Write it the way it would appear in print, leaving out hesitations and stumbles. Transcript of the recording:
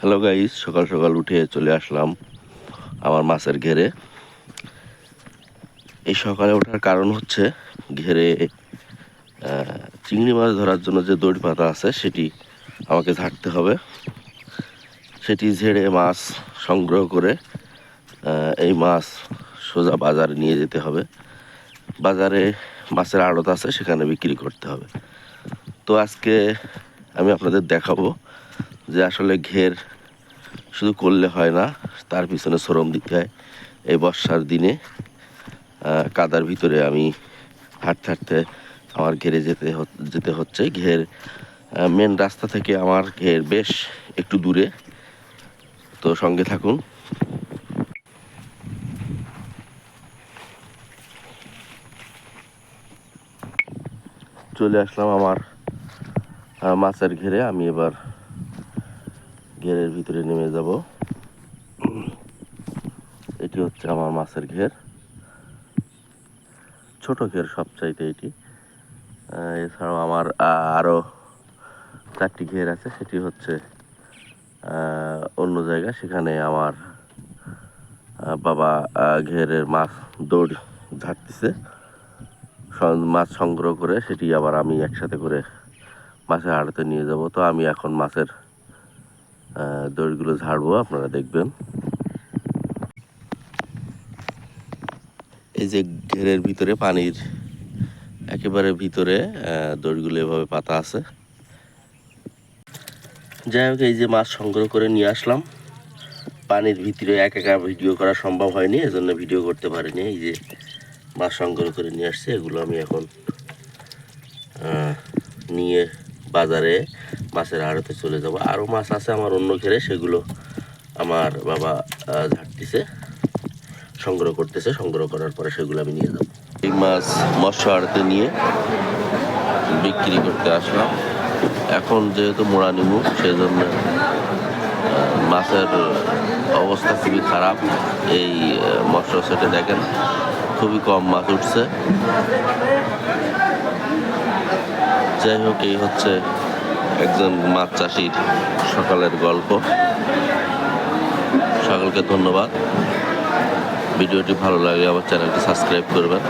Hello guys, সকাল সকাল উঠে চলে আসলাম আমার মাছের ঘেরে। এই সকালে ওঠার কারণ হচ্ছে ঘেরে চিংড়ি মাছ ধরার জন্য যে দড়ি পাতা আছে সেটি আমাকে ঝাড়তে হবে। সেটি ঝেড়ে মাছ সংগ্রহ করে এই মাছ সোজা বাজারে নিয়ে যেতে হবে। বাজারে মাছের আড়ত আছে, সেখানে বিক্রি করতে হবে। তো আজকে আমি আপনাদের দেখাবো যে আসলে ঘের শুধু করলে হয় না, তার পিছনে শ্রম দিতে হয়। এই বর্ষার দিনে কাদার ভিতরে আমি হাঁটতে হাঁটতে আমার ঘেরে যেতে হচ্ছে। ঘের মেন রাস্তা থেকে আমার ঘের বেশ একটু দূরে, তো সঙ্গে থাকুন। চলে আসলাম আমার মাছের ঘেরে। আমি এবার ঘেরের ভিতরে নেমে যাব। এটি হচ্ছে আমার মাছের ঘের, ছোট ঘের সবচাইতে এটি। এছাড়াও আমার আরও 4টি ঘের আছে, সেটি হচ্ছে অন্য জায়গা। সেখানে আমার বাবা ঘেরের মাছ দৌড় ঝাড়তেছে, মাছ সংগ্রহ করে সেটি আবার আমি একসাথে করে মাছের আড়তে নিয়ে যাব। তো আমি এখন মাছের দড়িগুলো ঝাড়বো, আপনারা দেখবেন। এই যে ঘেরের ভিতরে, পানির একেবারে ভিতরে দড়িগুলো এভাবে পাতা আছে। যাই হোক, এই যে মাছ সংগ্রহ করে নিয়ে আসলাম। পানির ভিতরে একা ভিডিও করা সম্ভব হয়নি, এজন্য ভিডিও করতে পারিনি। এই যে মাছ সংগ্রহ করে নিয়ে আসছে, এগুলো আমি এখন নিয়ে বাজারে মাছের আড়তে চলে যাব। আরও মাছ আছে আমার অন্য ঘেরে, সেগুলো আমার বাবা ঝাড়তেছে, সংগ্রহ করতেছে। সংগ্রহ করার পরে সেগুলো আমি নিয়ে যাব। এই মাছ মৎস্য আড়তে নিয়ে বিক্রি করতে আসলাম। এখন যেহেতু মোড়া নিমু, সেজন্য মাছের অবস্থা খুবই খারাপ। এই মৎস্য সেটে দেখেন খুবই কম মাছ উঠছে। যাই হোক, এই হচ্ছে একজন মাছ চাষির সকালের গল্প। সকলকে ধন্যবাদ। ভিডিওটি ভালো লাগলে আমার চ্যানেলটি সাবস্ক্রাইব করবেন।